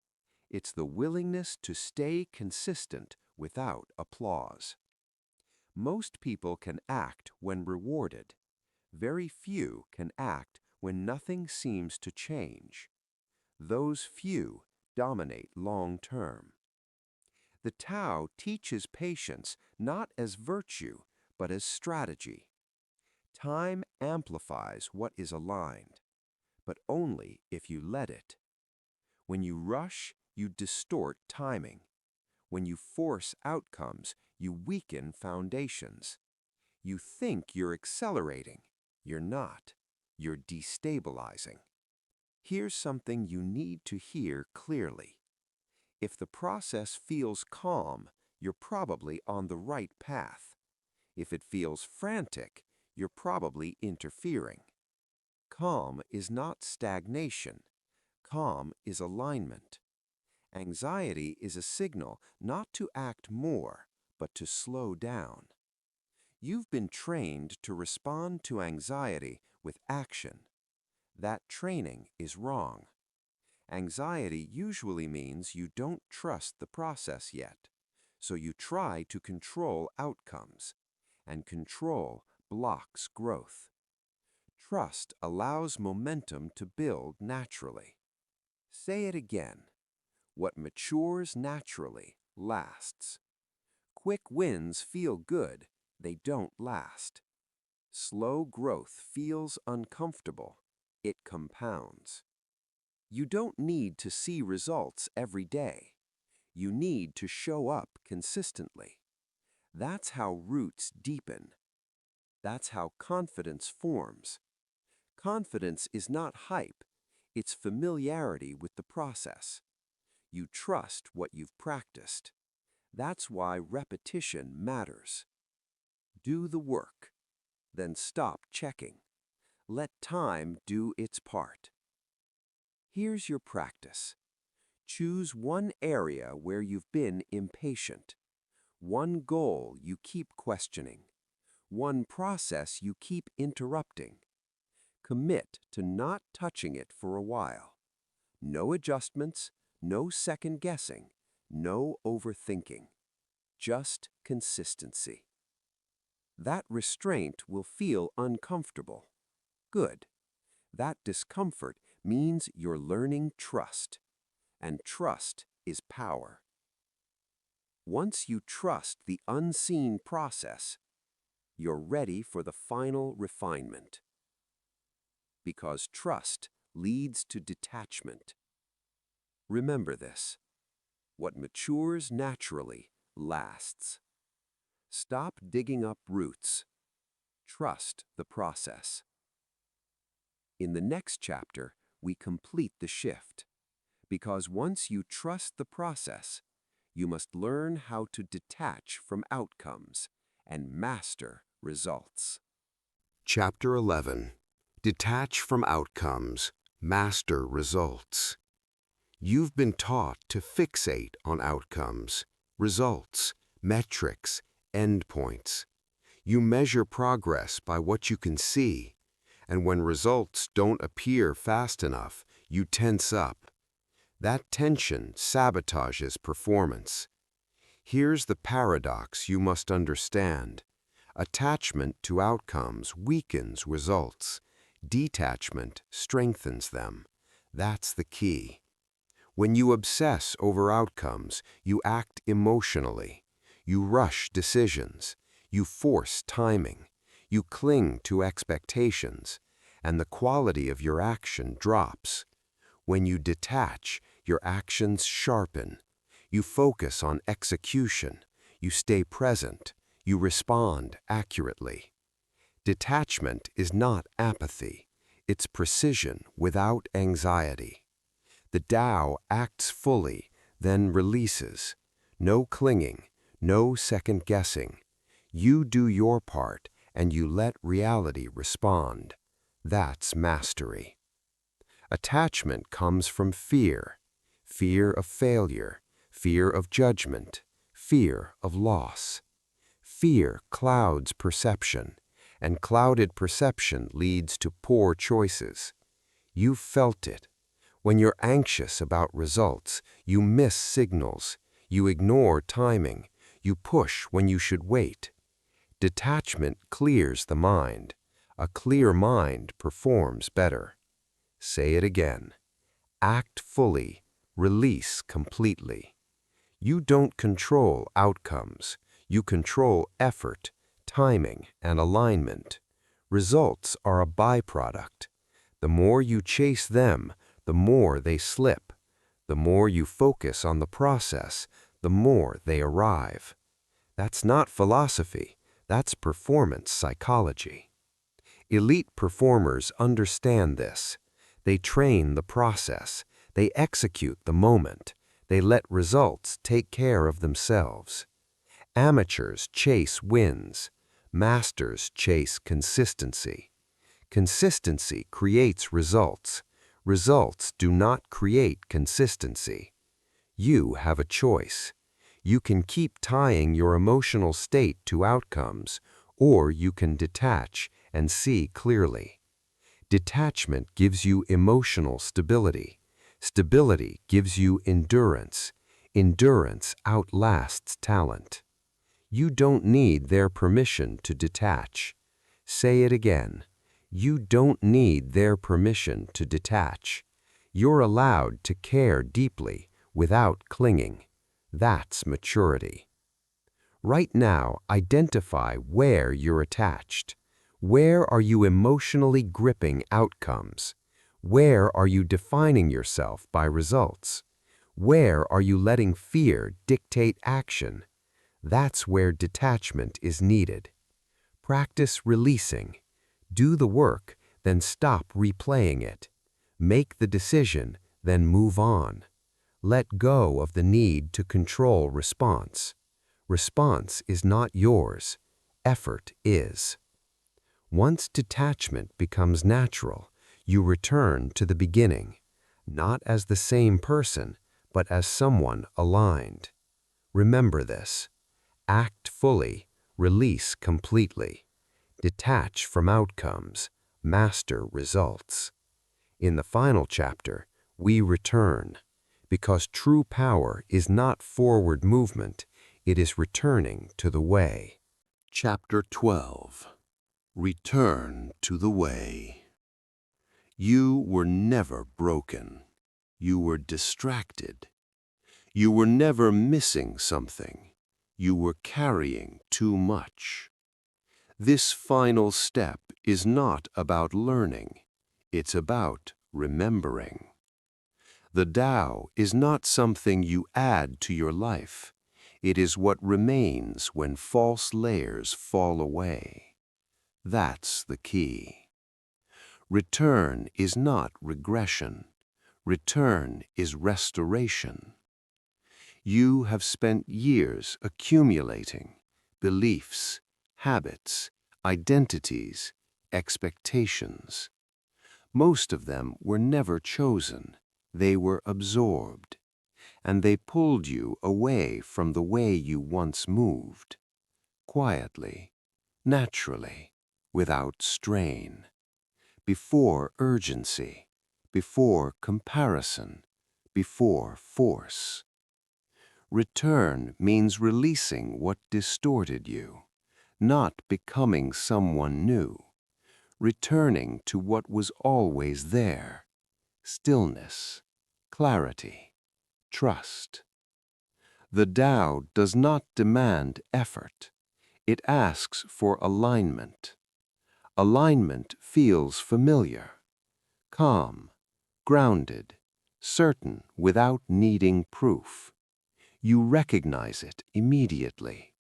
It's the willingness to stay consistent without applause. Most people can act when rewarded. Very few can act when nothing seems to change. Those few dominate long term. The Tao teaches patience not as virtue, but as strategy. Time amplifies what is aligned, but only if you let it. When you rush, you distort timing. When you force outcomes, you weaken foundations. You think you're accelerating. You're not. You're destabilizing. Here's something you need to hear clearly. If the process feels calm, you're probably on the right path. If it feels frantic, you're probably interfering. Calm is not stagnation. Calm is alignment. Anxiety is a signal not to act more, but to slow down. You've been trained to respond to anxiety with action. That training is wrong. Anxiety usually means you don't trust the process yet, so you try to control outcomes, and control blocks growth. Trust allows momentum to build naturally. Say it again. What matures naturally lasts. Quick wins feel good, they don't last. Slow growth feels uncomfortable, it compounds. You don't need to see results every day. You need to show up consistently. That's how roots deepen. That's how confidence forms. Confidence is not hype, it's familiarity with the process. You trust what you've practiced. That's why repetition matters. Do the work, then stop checking. Let time do its part. Here's your practice. Choose one area where you've been impatient, one goal you keep questioning, one process you keep interrupting. Commit to not touching it for a while. No adjustments, no second guessing, no overthinking. Just consistency. That restraint will feel uncomfortable. Good. That discomfort means you're learning trust, and trust is power. Once you trust the unseen process, you're ready for the final refinement. Because trust leads to detachment. Remember this. What matures naturally lasts. Stop digging up roots. Trust the process. In the next chapter, we complete the shift. Because once you trust the process, you must learn how to detach from outcomes and master results. Chapter 11. Detach from outcomes, master results. You've been taught to fixate on outcomes, results, metrics, endpoints. You measure progress by what you can see, and when results don't appear fast enough, you tense up. That tension sabotages performance. Here's the paradox you must understand. Attachment to outcomes weakens results. Detachment strengthens them. That's the key. When you obsess over outcomes, you act emotionally. You rush decisions. You force timing. You cling to expectations, and the quality of your action drops. When you detach, your actions sharpen. You focus on execution. You stay present. You respond accurately. Detachment is not apathy. It's precision without anxiety. The Tao acts fully, then releases. No clinging, no second-guessing. You do your part, and you let reality respond. That's mastery. Attachment comes from fear. Fear of failure, fear of judgment, fear of loss. Fear clouds perception, and clouded perception leads to poor choices. You've felt it. When you're anxious about results, you miss signals, you ignore timing, you push when you should wait. Detachment clears the mind. A clear mind performs better. Say it again. Act fully, release completely. You don't control outcomes. You control effort, timing, and alignment. Results are a byproduct. The more you chase them, the more they slip. The more you focus on the process, the more they arrive. That's not philosophy, that's performance psychology. Elite performers understand this. They train the process, they execute the moment, they let results take care of themselves. Amateurs chase wins, masters chase consistency. Consistency creates results. Results do not create consistency. You have a choice. You can keep tying your emotional state to outcomes, or you can detach and see clearly. Detachment gives you emotional stability. Stability gives you endurance. Endurance outlasts talent. You don't need their permission to detach. Say it again. You don't need their permission to detach. You're allowed to care deeply without clinging. That's maturity. Right now, identify where you're attached. Where are you emotionally gripping outcomes? Where are you defining yourself by results? Where are you letting fear dictate action? That's where detachment is needed. Practice releasing. Do the work, then stop replaying it. Make the decision, then move on. Let go of the need to control response. Response is not yours. Effort is. Once detachment becomes natural, you return to the beginning, not as the same person, but as someone aligned. Remember this. Act fully, release completely. Detach from outcomes, master results. In the final chapter, we return, because true power is not forward movement, it is returning to the way. Chapter 12. Return to the way. You were never broken. You were distracted. You were never missing something. You were carrying too much. This final step is not about learning. It's about remembering. The Tao is not something you add to your life. It is what remains when false layers fall away. That's the key. Return is not regression. Return is restoration. You have spent years accumulating beliefs, habits, identities, expectations. Most of them were never chosen. They were absorbed, and they pulled you away from the way you once moved, quietly, naturally, without strain, before urgency, before comparison, before force. Return means releasing what distorted you, not becoming someone new, returning to what was always there: stillness, clarity, trust. The Tao does not demand effort. It asks for alignment. Alignment feels familiar, calm, grounded, certain without needing proof. You recognize it immediately.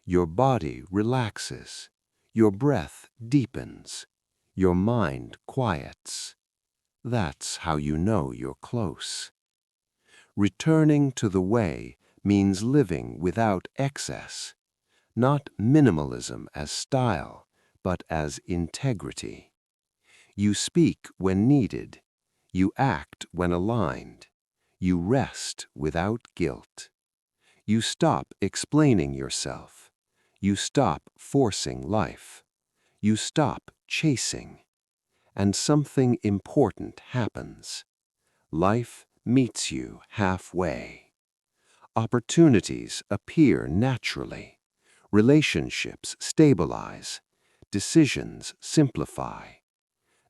Your body relaxes, your breath deepens, your mind quiets. That's how you know you're close. Returning to the way means living without excess, not minimalism as style, but as integrity. You speak when needed, you act when aligned, you rest without guilt. You stop explaining yourself, you stop forcing life, you stop chasing, and something important happens. Life meets you halfway. Opportunities appear naturally. Relationships stabilize. Decisions simplify.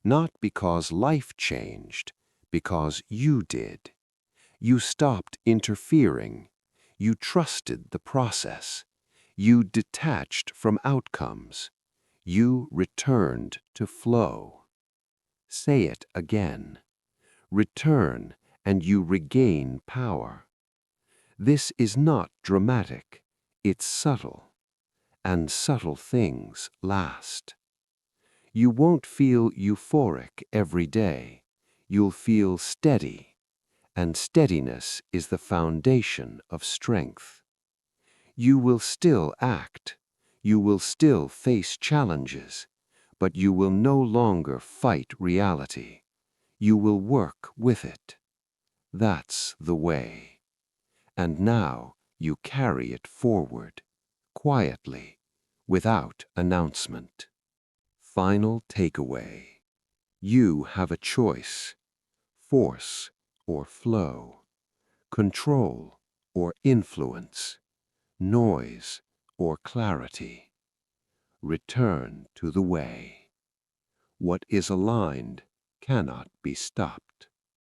Not because life changed, because you did. You stopped interfering. You trusted the process. You detached from outcomes. You returned to flow. Say it again. Return, and you regain power. This is not dramatic, it's subtle, and subtle things last. You won't feel euphoric every day. You'll feel steady, and steadiness is the foundation of strength. You will still act. You will still face challenges, but you will no longer fight reality. You will work with it. That's the way. And now you carry it forward, quietly, without announcement. Final takeaway. You have a choice: force or flow, control or influence, noise or clarity. Return to the way. What is aligned cannot be stopped.